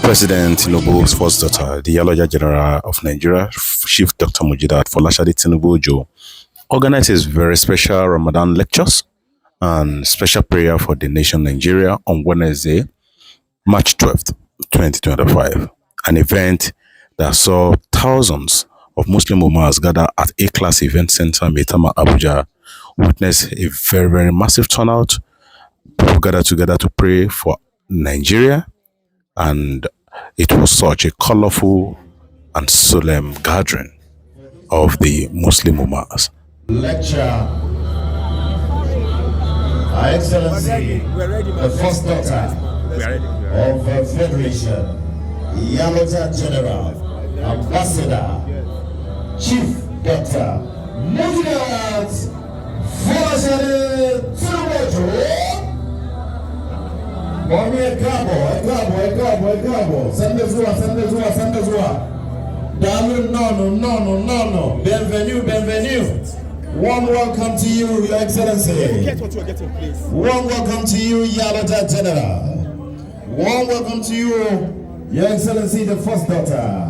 President Tinubu's first daughter, the Iyaloja-General of Nigeria, Chief Dr. Folasade Tinubu-Ojo, organizes very special Ramadan lectures and special prayer for the nation Nigeria on Wednesday, March 12th, 2025, an event that saw thousands of Muslim Ummahs gather at A-class event center Maitama, Abuja, witness a very, very massive turnout. People gathered together to pray for Nigeria, and it was such a colorful and solemn gathering of the Muslim Ummahs. Lecture, Her Excellency, the first daughter of the Federation, Iyaloja-General, Ambassador, Chief Dr. Folasade Tinubu-Ojo. Bom dia, cabo. Sende zua. Dalu nono. Bienvenue. Warm welcome to you, Your Excellency. Warm welcome to you, Iyaloja-General. Warm welcome to you, Your Excellency, the first daughter.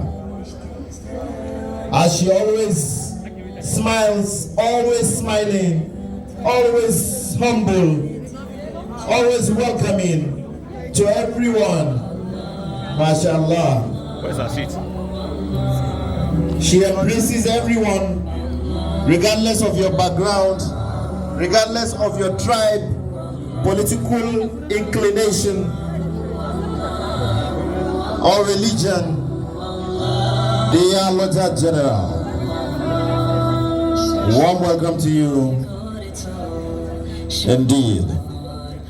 As she always smiles, always smiling, always humble, always welcoming to everyone. MashaAllah. Where's her seat? She embraces everyone, regardless of your background, regardless of your tribe, political inclination, or religion. The Iyaloja-General. Warm welcome to you, indeed.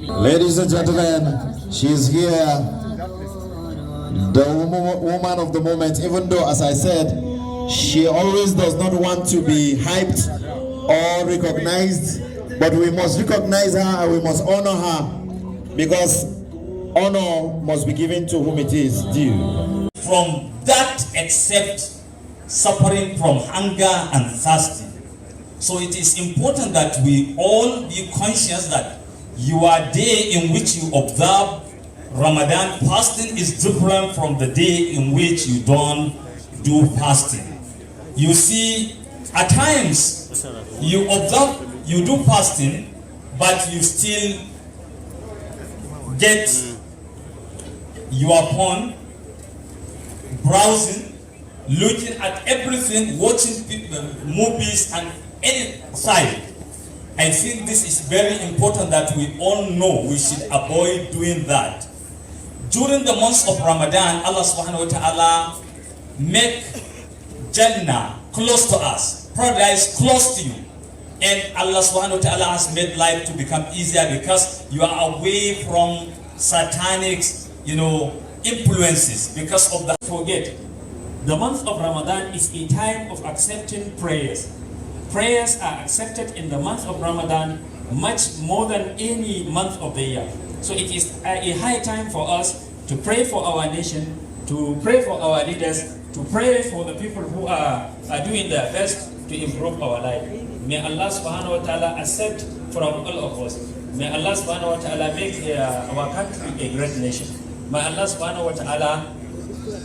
Ladies and gentlemen, she is here, the woman of the moment, even though, as I said, she always does not want to be hyped or recognized, but we must recognize her and we must honor her, because honor must be given to whom it is due. From that except suffering from hunger and thirsty. So it is important that we all be conscious that your day in which you observe Ramadan fasting is different from the day in which you don't do fasting. You see, at times you observe, you do fasting, but you still get your phone, browsing, looking at everything, watching movies and any side. I think this is very important that we all know we should avoid doing that. During the months of Ramadan, Allah subhanahu wa ta'ala make Jannah close to us, paradise close to you. And Allah subhanahu wa ta'ala has made life to become easier because you are away from satanic, influences because of that. Forget, the month of Ramadan is a time of accepting prayers. Prayers are accepted in the month of Ramadan much more than any month of the year. So it is a high time for us to pray for our nation, to pray for our leaders, to pray for the people who are doing their best to improve our life. May Allah subhanahu wa ta'ala accept from all of us. May Allah subhanahu wa ta'ala make our country a great nation. May Allah subhanahu wa ta'ala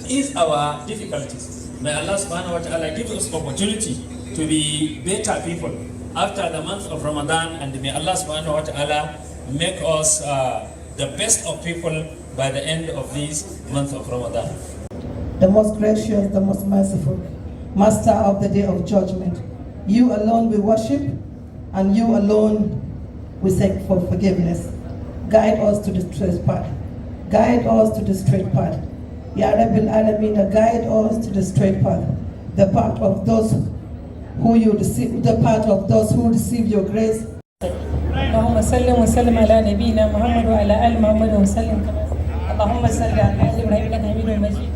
ease our difficulties. May Allah subhanahu wa ta'ala give us opportunity to be better people after the month of Ramadan, and may Allah subhanahu wa ta'ala make us the best of people by the end of this month of Ramadan. The most gracious, the most merciful, Master of the day of judgment, you alone we worship, and you alone we seek for forgiveness. Guide us to the straight path. Guide us to the straight path. Ya Rabbil Alameen, guide us to the straight path, the path of those who you receive, the path of those who receive your grace. اللهم صل وسلم على نبينا محمد وعلى آل محمد وسلم. اللهم صل على آل إبراهيم إنك حميد مجيد.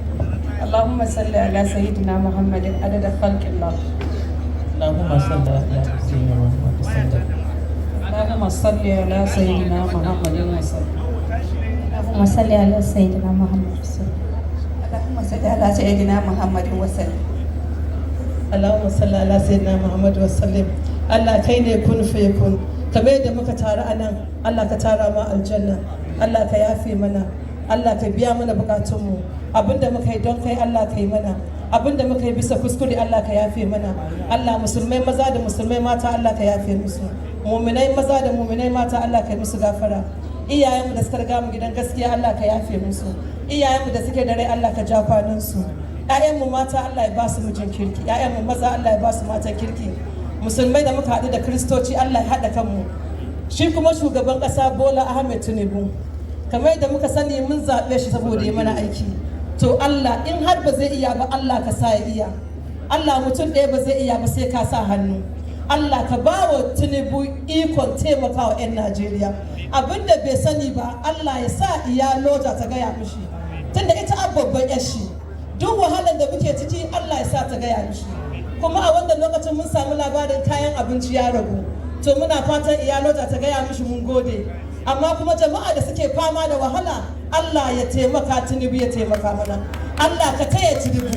اللهم صل على سيدنا محمد عدد خلق الله. اللهم صل على سيدنا محمد وسلم. اللهم صل على سيدنا محمد وسلم. اللهم صل على سيدنا محمد وسلم. اللهم صل على سيدنا محمد وسلم. اللهم صل على سيدنا محمد وسلم. Allah kai ne kun fa yakun, kamar yadda muka tara anan, Allah ka tara ma aljanna, Allah ka yafe mana, Allah ka biya mana bukatunmu. Abinda muka yi don kai Allah ka yi mana. Abinda muka yi bisa kuskure Allah ka yafe mana. Allah musulmai maza da musulmai mata Allah ka yafe musu. Muminai maza da muminai mata Allah ka yi musu gafara. Iyayenmu da suka riga mu gidan gaskiya Allah ka yafe musu. Iyayenmu da suke da rai Allah ka ja kwanansu. ‘Ya'yanmu mata Allah ya ba su mijin kirki. ‘Ya'yanmu maza Allah ya ba su matan kirki. Musulmai da muka haɗu da Kiristoci Allah ya haɗa kanmu. Shi kuma shugaban ƙasa Bola Ahmed Tinubu, kamar da muka sani mun zaɓe shi saboda ya mana aiki. To Allah in har ba zai iya ba Allah ka sa ya iya. Allah mutum ɗaya ba zai iya ba sai ka sa hannu. Allah ka ba wa Tinubu ikon taimakawa 'yan Najeriya. Abinda bai sani ba Allah ya sa Iyaloja ta gaya mishi. Tunda ita babban 'yar shi. Duk wahalar da muke ciki Allah ya sa ta gaya mishi. Kuma a wannan lokacin mun samu labarin kayan abinci ya ragu. To muna fatan Iyaloja ta gaya mishi mun gode. Amma kuma jama'a da suke fama da wahala Allah ya taimaka, Tinubu ya taimaka mana. Allah ka taya Tinubu.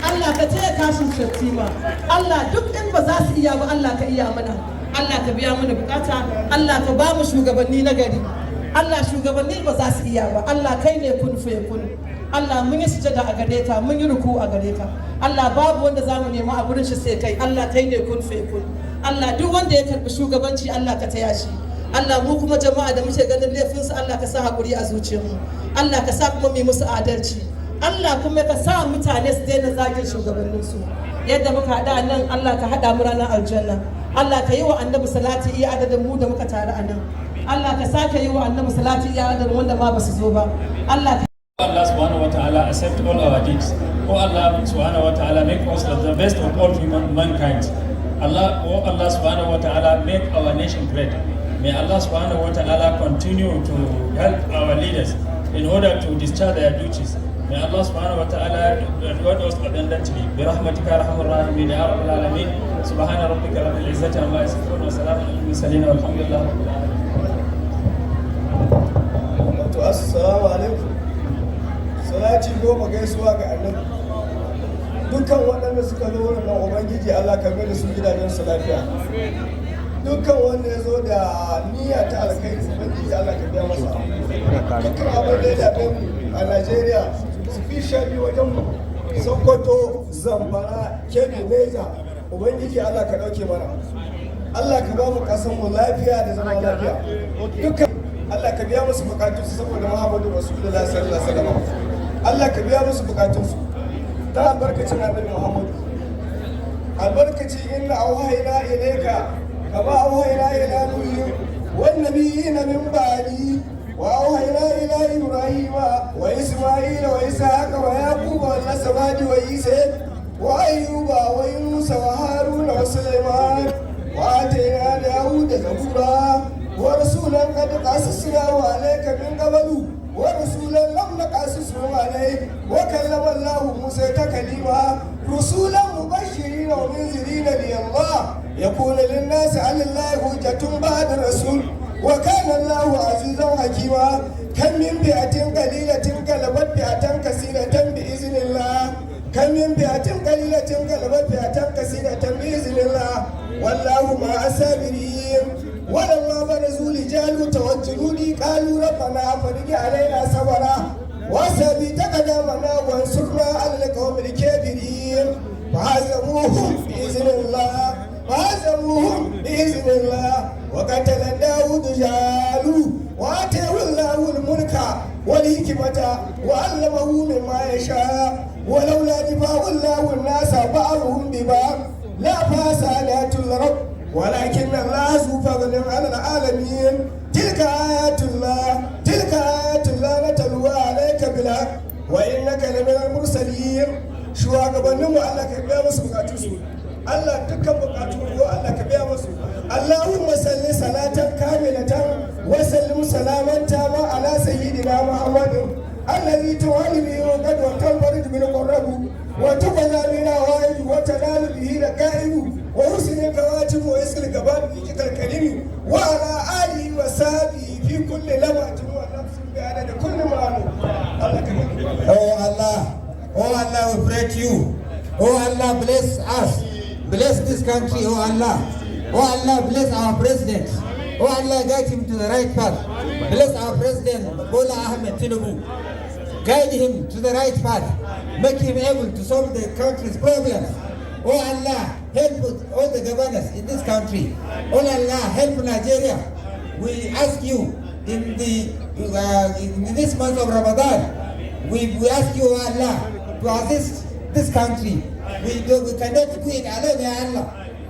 Allah ka taya kashin Shattima. Allah duk in ba za su iya ba Allah ka iya mana. Allah ka biya mana bukata. Allah ka ba mu shugabanni na gari. Allah shugabanni ba za su iya ba. Allah kai ne kun fa yakun. Allah mun yi sujada a gare ka, mun yi ruku a gare ka. Allah babu wanda za mu nema a gurin shi sai kai. Allah kai ne kun fa yakun. Allah duk wanda ya karbi shugabanci Allah ka taya shi. Allah mu kuma jama'a da muke ganin laifinsu Allah ka sa haƙuri a zuciyarmu. Allah ka sa kuma mu musu adalci. Allah kuma ka sa mutane su daina zagin shugabanninsu. Yadda muka haɗa nan Allah ka haɗa mu ranar aljanna. Allah ka yi wa annabi salati iya adadin mu da muka taru a nan. Allah ka sake yi wa annabi salati iya adadin wanda ma ba su zo ba. Allah subhanahu wa ta'ala accept all our deeds. Oh Allah subhanahu wa ta'ala make us the best of all mankind. Allah subhanahu wa ta'ala make our nation great. May Allah subhanahu wa ta'ala continue to help our leaders in order to discharge their duties. May Allah subhanahu wa ta'ala reward us abundantly. Birahmatika arhamar rahimin ya rabbal alamin. Subhana rabbika rabbil izzati amma yasifun wa salamun alal mursalin walhamdulillahi rabbil alamin. Assalamu alaikum. Salati goma gaisuwa ga Annabi. Dukkan waɗanda suka zo wurin nan Ubangiji Allah ka mai da su gidajen su lafiya. Dukkan wanda ya zo da niyya ta alkhairi Ubangiji Allah ka biya masa. Dukkan abin da ya dame mu a Najeriya, especially wajen mu Sokoto, Zamfara, Kebbi, Niger, Ubangiji Allah ka ɗauke mana. Allah ka ba mu ƙasar mu lafiya da zama lafiya. Dukkan Allah ka biya musu bukatunsu saboda Muhammadu Rasulullahi sallallahu alaihi wasallam. Allah ka biya musu bukatunsu ta albarkacin Annabi Muhammadu. Albarkacin inna auhayna ilayka kama auhayna ila nuhin wan nabiyina min ba'di wa auhayna ila ibrahima wa isma'ila wa ishaqa wa yaquba wal asbadi wa isa wa ayyuba wa yunus wa haruna wa sulaiman wa atayna dauda zabura ورسولا قد قصصناه عليك من قبل ورسولا لم نقصصه عليك وكلم الله موسى تكليما رسولا مبشرين ومنذرين لله يكون للناس على الله حجة بعد الرسول وكان الله عزيزا حكيما كم من فئة قليلة غلبت فئة كثيرة بإذن الله كم من فئة قليلة غلبت فئة كثيرة بإذن الله والله مع الصابرين ولما برزوا لجالوت والجنود قالوا ربنا افرج علينا صبرا وثبت قدامنا وانصرنا على القوم الكافرين فهزموهم باذن الله وقتل داود جالوت واتاه الله الملك والحكمة وعلمه مما يشاء ولولا دفاع الله الناس بعضهم ببعض لفسدت الارض ولكن الله ذو فضل على العالمين تلك آيات الله نتلوها عليك بالحق وإنك لمن المرسلين shugabannin mu Allah ka biya musu bukatun su Allah dukkan bukatun mu Allah ka biya musu Allahumma salli salatan kamilatan wa sallim salaman tama ala sayyidina Muhammadin alladhi tuwali bihi wa qad wa tanfarid bil qurrabu wa tuqala min awaidu wa tanalu bihi laqaibu وحسن الكواتب ويسر الجبال بيجيك الكريم وعلى آله وصحبه في كل لمحة ونفس بعدد كل معلوم. Oh Allah, we pray to you. Oh Allah, bless us. Bless this country, oh Allah. Oh Allah, bless our president. Oh Allah, guide him to the right path. Bless our president, Bola Ahmed Tinubu. guide him to the right path, make him able to solve the country's problems. Oh Allah, help all the governors in this country. Oh Allah, help Nigeria. We ask you in this month of Ramadan, we ask you, oh Allah, to assist this country. We cannot do it alone, ya Allah.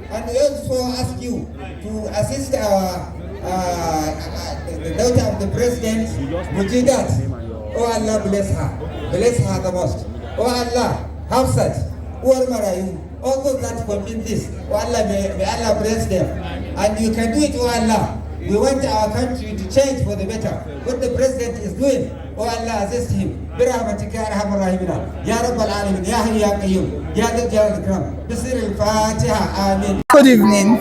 And we also ask you to assist our the daughter of the president, Mujidat. Oh Allah, bless her the most. Oh Allah, Hafsat, Uwar Marayu, all those that commit this. Oh Allah, may Allah bless them. And you can do it, oh Allah. We want our country to change for the better. What the president is doing, oh Allah, assist him. برحمتك يا ارحم الراحمين يا رب العالمين يا حي يا قيوم يا ذا الجلال والإكرام بسر الفاتحة آمين. Good evening.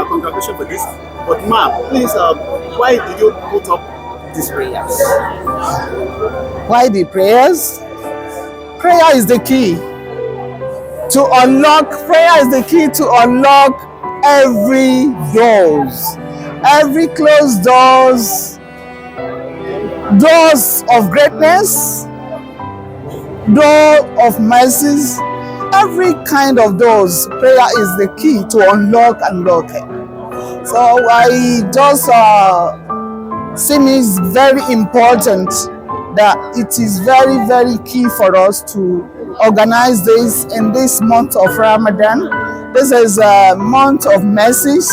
Congratulations for this. But ma'am, please, why did you put up these prayers? Why the prayers? Prayer is the key to unlock. Prayer is the key to unlock every doors, every closed doors. Doors of greatness, door of mercies, every kind of doors. Prayer is the key to unlock and lock it. So I just seem it's very important that it is very, very key for us to organize this in this month of Ramadan. This is a month of mercies,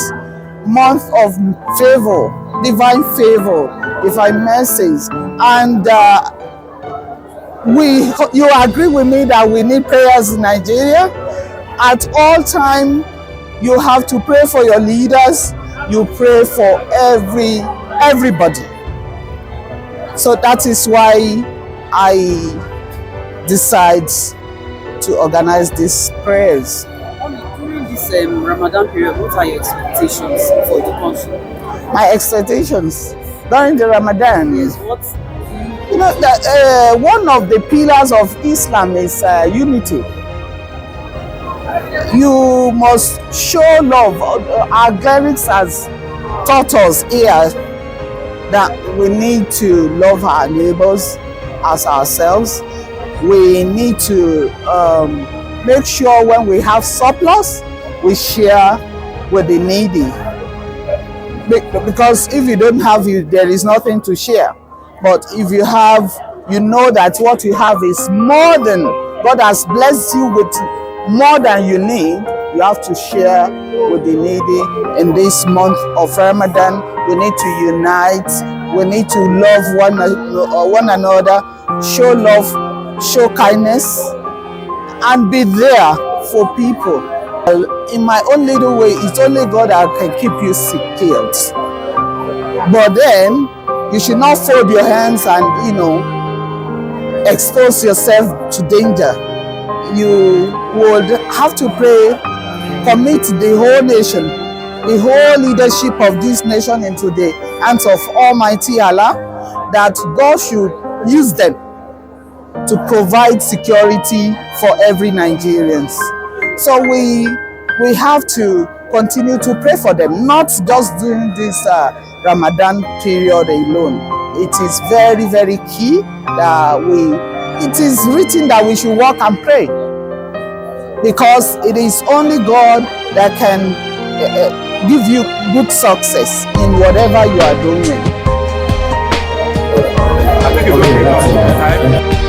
month of favor, divine favor, divine mercies, and you agree with me that we need prayers in Nigeria. At all time, you have to pray for your leaders. You pray for everybody. So that is why I decide to organize these prayers. During this Ramadan period, what are your expectations for the country? My expectations during the Ramadan is, What? you know, that one of the pillars of Islam is unity. You must show love. Our clerics has taught us here that we need to love our neighbors as ourselves. We need to make sure when we have surplus, we share with the needy. Because if you don't have, there is nothing to share. But if you have, you know that what you have is more than, God has blessed you with more than you need. You have to share with the needy. In this month of Ramadan, we need to unite. We need to love one another, show love, show kindness, and be there for people. In my own little way, it's only God that can keep you secured. But then, you should not fold your hands and, expose yourself to danger. You would have to pray, commit the whole nation, the whole leadership of this nation into the hands of Almighty Allah, that God should use them to provide security for every Nigerians. So we have to continue to pray for them, not just during this Ramadan period alone. It is very, very key that it is written that we should walk and pray, because it is only God that can give you good success in whatever you are doing. Thank you very much for your time.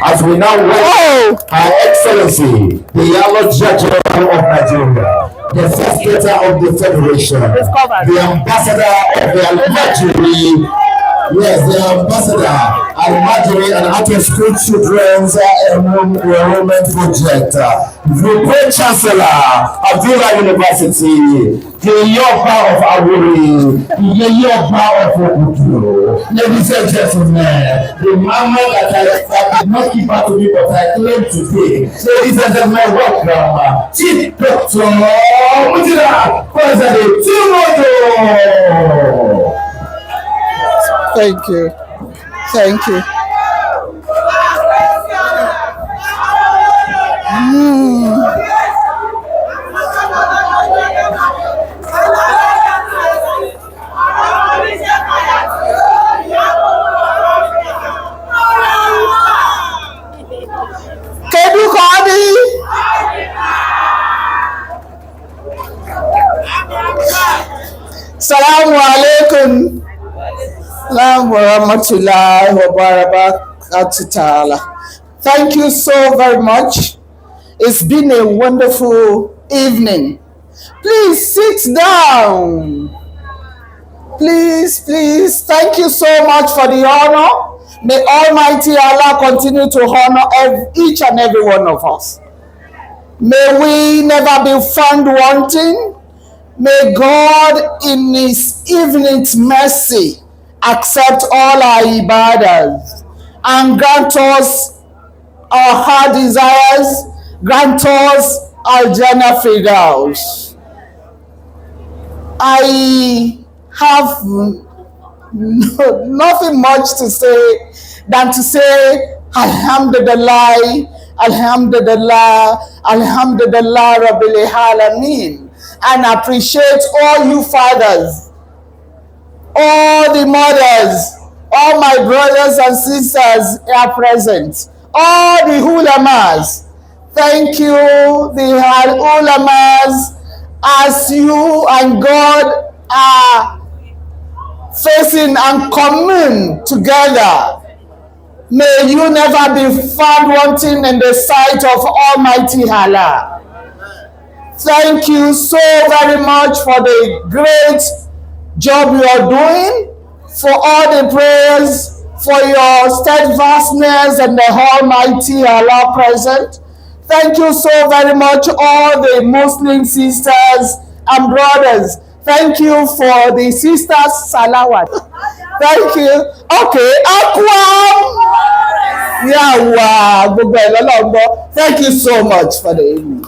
As we now welcome Her Excellency, the Iyaloja-General of Nigeria, the Secretary of the Federation, the Ambassador of the Al-Majiri Yes, the ambassador and Marjorie and out-of-school children's enrollment project. The Great Chancellor of Abuja University, the Yoba of Awuri, the Yoba of Obudu. Ladies and gentlemen, the mama that I did not keep her to me, but I claim today. Ladies and gentlemen, welcome, Chief Dr. Mujida Folasade Tinubu-Ojo. Thank you. Thank you. Kedu Kodi. Assalamu alaikum. Thank you so very much. It's been a wonderful evening. Please sit down. Please. Thank you so much for the honor. May Almighty Allah continue to honor each and every one of us. May we never be found wanting. May God in His infinite mercy accept all our ibadahs and grant us our heart desires, grant us our Jannah Firdaus. I have nothing much to say than to say Alhamdulillah, Alhamdulillah, Alhamdulillah Rabbil Alameen, and appreciate all you fathers, all the mothers, all my brothers and sisters are present, all the ulamas. Thank you, the ulamas, as you and God are facing and commune together. May you never be found wanting in the sight of Almighty Allah. Thank you so very much for the great job you are doing, for all the prayers, for your steadfastness and the Almighty Allah present. Thank you so very much, all the Muslim sisters and brothers. Thank you for the sisters salawat. Thank you. Okay, Akwam. Yeah, wow. Thank you so much for the evening.